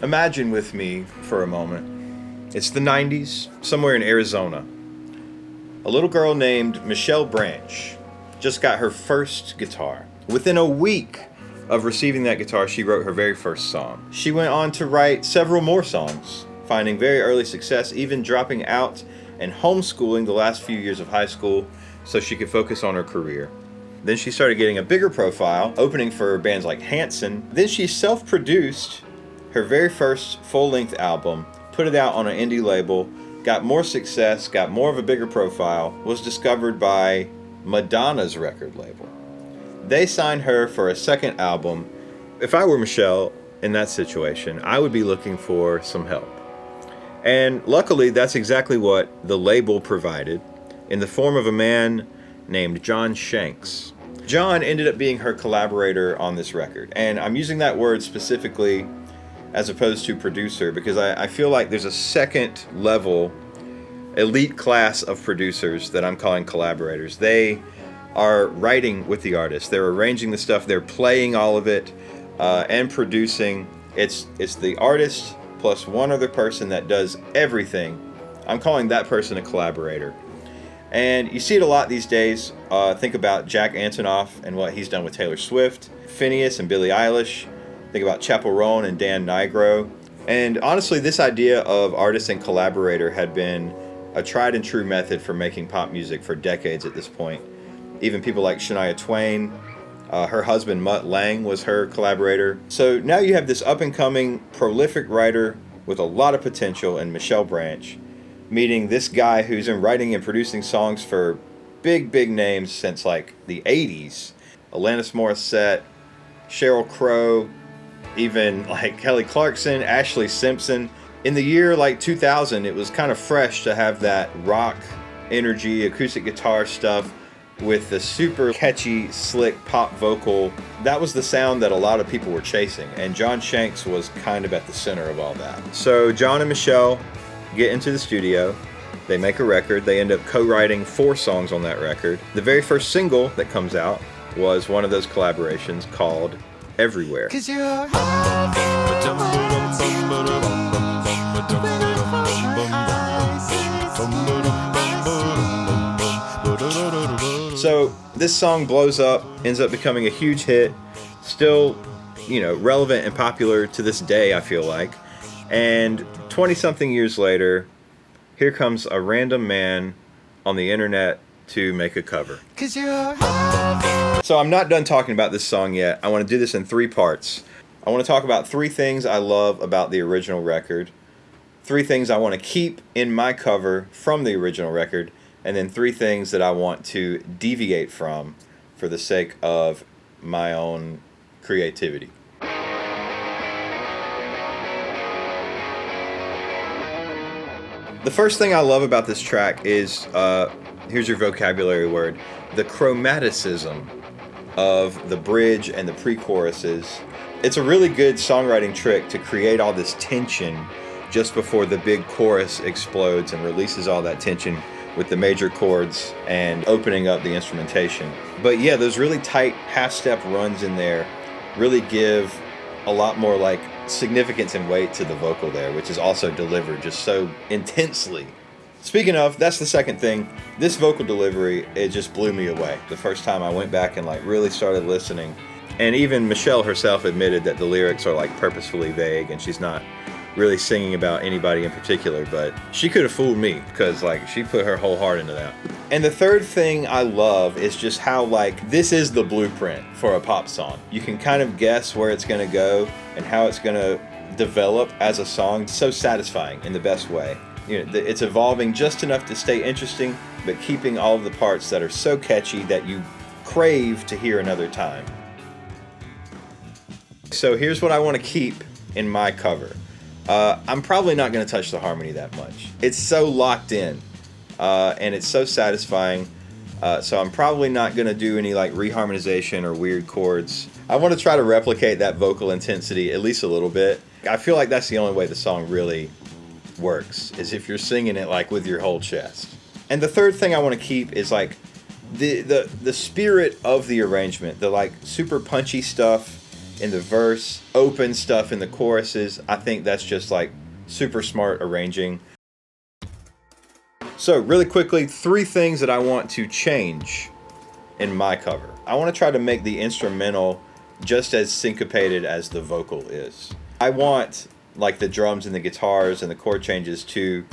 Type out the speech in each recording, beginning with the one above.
Imagine with me for a moment. It's the 90s, somewhere in Arizona. A little girl named Michelle Branch just got her first guitar. Within a week of receiving that guitar, she wrote her very first song. She went on to write several more songs, finding very early success, even dropping out and homeschooling the last few years of high school so she could focus on her career. Then she started getting a bigger profile, opening for bands like Hanson. Then she self-produced her very first full-length album, put it out on an indie label, got more success, got more of a bigger profile, was discovered by Madonna's record label. They signed her for a second album. If I were Michelle in that situation, I would be looking for some help. And luckily, that's exactly what the label provided in the form of a man named John Shanks. John ended up being her collaborator on this record. And I'm using that word specifically as opposed to producer because I feel like there's a second level elite class of producers that I'm calling collaborators. They are writing with the artist. They're arranging the stuff. They're playing all of it and producing. It's the artist plus one other person that does everything. I'm calling that person a collaborator. And you see it a lot these days. Think about Jack Antonoff and what he's done with Taylor Swift, Phineas and Billie Eilish. Think about Chappell Roan and Dan Nigro. And honestly, this idea of artist and collaborator had been a tried and true method for making pop music for decades at this point. Even people like Shania Twain, her husband Mutt Lange was her collaborator. So now you have this up-and-coming, prolific writer with a lot of potential in Michelle Branch, meeting this guy who's been writing and producing songs for big names since like the 80s. Alanis Morissette, Sheryl Crow, even like Kelly Clarkson, Ashley Simpson. In the year like 2000, it was kind of fresh to have that rock energy, acoustic guitar stuff with the super catchy, slick pop vocal. That was the sound that a lot of people were chasing, and John Shanks was kind of at the center of all that. So John and Michelle get into the studio, they make a record, they end up co-writing 4 songs on that record. The very first single that comes out was one of those collaborations called Everywhere. So this song blows up, ends up becoming a huge hit, still, relevant and popular to this day, I feel like. And 20-something years later, here comes a random man on the internet to make a cover. So I'm not done talking about this song yet. I want to do this in 3 parts. I want to talk about 3 things I love about the original record, 3 things I want to keep in my cover from the original record, and then 3 things that I want to deviate from for the sake of my own creativity. The first thing I love about this track is, here's your vocabulary word, the chromaticism of the bridge and the pre-choruses. It's a really good songwriting trick to create all this tension just before the big chorus explodes and releases all that tension with the major chords and opening up the instrumentation. But yeah, those really tight half-step runs in there really give a lot more like significance and weight to the vocal there, which is also delivered just so intensely. Speaking of, that's the second thing. This vocal delivery, it just blew me away. The first time I went back and like really started listening. And even Michelle herself admitted that the lyrics are like purposefully vague and she's not really singing about anybody in particular, but she could have fooled me because like she put her whole heart into that. And the third thing I love is just how like this is the blueprint for a pop song. You can kind of guess where it's going to go and how it's going to develop as a song. It's so satisfying in the best way. It's evolving just enough to stay interesting, but keeping all of the parts that are so catchy that you crave to hear another time. So here's what I want to keep in my cover. I'm probably not going to touch the harmony that much. It's so locked in, and it's so satisfying. So I'm probably not going to do any like reharmonization or weird chords. I want to try to replicate that vocal intensity at least a little bit. I feel like that's the only way the song really works, is if you're singing it like with your whole chest. And the third thing I want to keep is like the spirit of the arrangement, the like super punchy stuff in the verse, open stuff in the choruses. I think that's just like super smart arranging. So really quickly, 3 things that I want to change in my cover. I want to try to make the instrumental just as syncopated as the vocal is. I want like the drums and the guitars and the chord changes to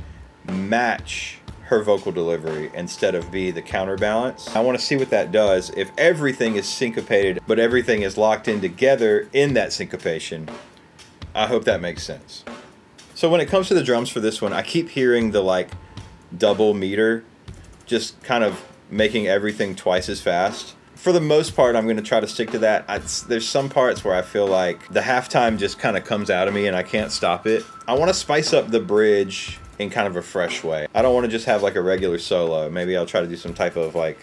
match her vocal delivery instead of be the counterbalance. I want to see what that does if everything is syncopated but everything is locked in together in that syncopation. I hope that makes sense. So when it comes to the drums for this one, I keep hearing the like double meter, just kind of making everything twice as fast. For the most part, I'm going to try to stick to that. There's some parts where I feel like the halftime just kind of comes out of me and I can't stop it. I want to spice up the bridge in kind of a fresh way. I don't want to just have like a regular solo. Maybe I'll try to do some type of like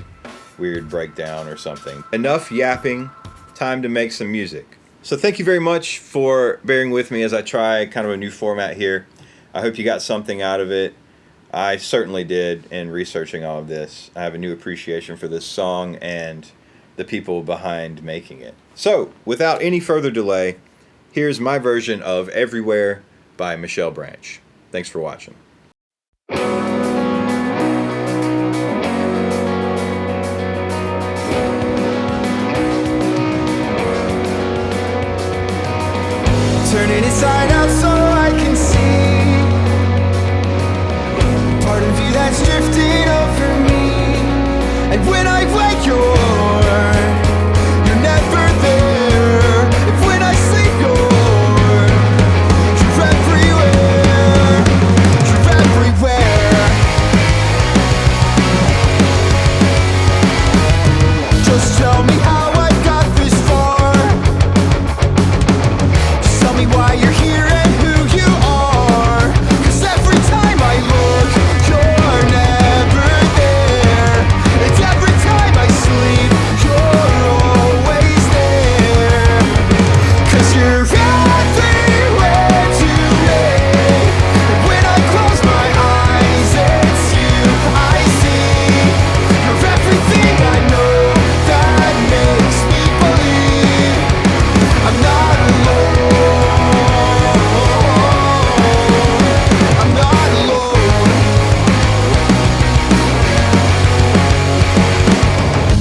weird breakdown or something. Enough yapping, time to make some music. So thank you very much for bearing with me as I try kind of a new format here. I hope you got something out of it. I certainly did in researching all of this. I have a new appreciation for this song and the people behind making it. So, without any further delay, here's my version of Everywhere by Michelle Branch. Thanks for watching. Turn it inside out so I can see part of you that's drifting over me. And when I wake you're never there. And when I sleep you're everywhere. You're everywhere. Just tell me how I got this far. Just tell me why you're here and who you are. 'Cause every time I look, you're never there. And every time I sleep, you're always there. 'Cause you're everywhere to me. And when I close my eyes, it's you I see. You're everything I know that makes me believe I'm not alone. I'm not alone.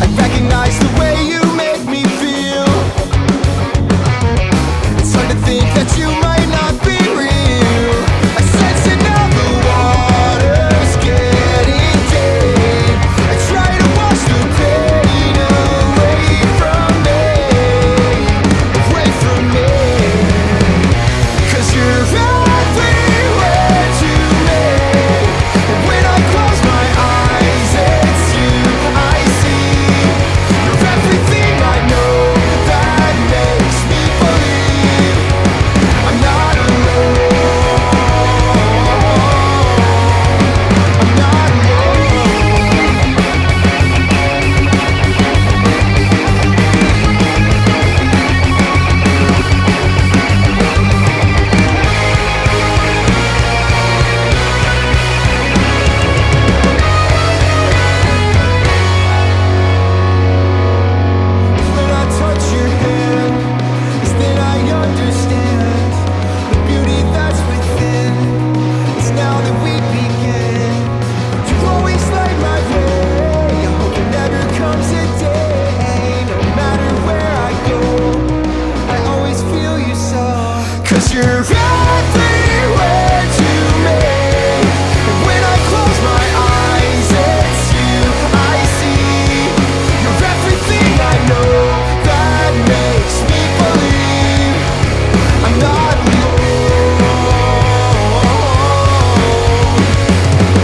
I recognize the way you make me feel. It's hard to think that you might not be real. I sense it now, the water's getting deep. I try to wash the pain away from me. Away from me. 'Cause you're everywhere to me. And when I close my eyes, it's you I see. You're everything I know that makes me believe I'm not alone. I'm not alone. When I touch your hand, it's then I understand the beauty that's within. It's now that we begin. You always light my way. I hope there never comes a day. No matter where I go, I always feel you so. 'Cause you're everywhere to me. And when I close my eyes, it's you I see. You're everything I know that makes me believe I'm not alone.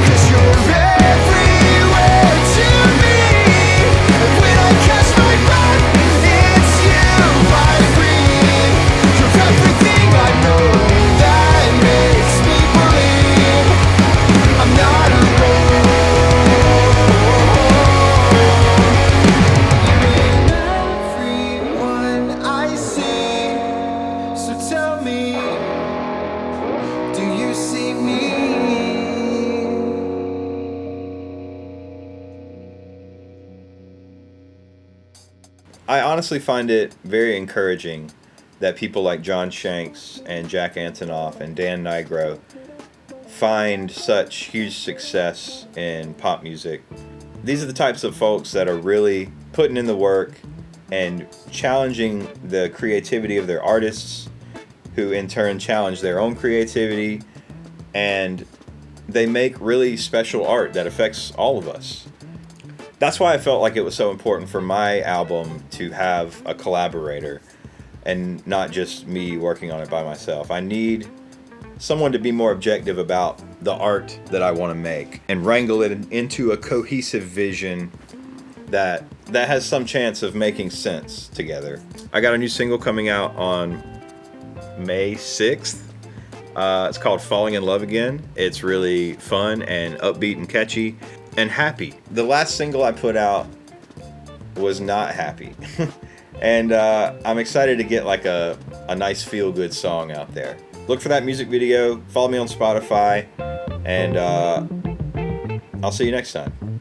'Cause you're everywhere to me. And when I catch my breath, it's you I breathe. You're everything I know that makes me believe I'm not alone. Everyone I see. So tell me, do you see me? I honestly find it very encouraging that people like John Shanks and Jack Antonoff and Dan Nigro find such huge success in pop music. These are the types of folks that are really putting in the work and challenging the creativity of their artists, who in turn challenge their own creativity, and they make really special art that affects all of us. That's why I felt like it was so important for my album to have a collaborator and not just me working on it by myself. I need someone to be more objective about the art that I want to make and wrangle it into a cohesive vision that has some chance of making sense together. I got a new single coming out on May 6th. It's called Falling in Love Again. It's really fun and upbeat and catchy and happy. The last single I put out was not happy. And I'm excited to get like a nice feel-good song out there. Look for that music video. Follow me on Spotify. And I'll see you next time.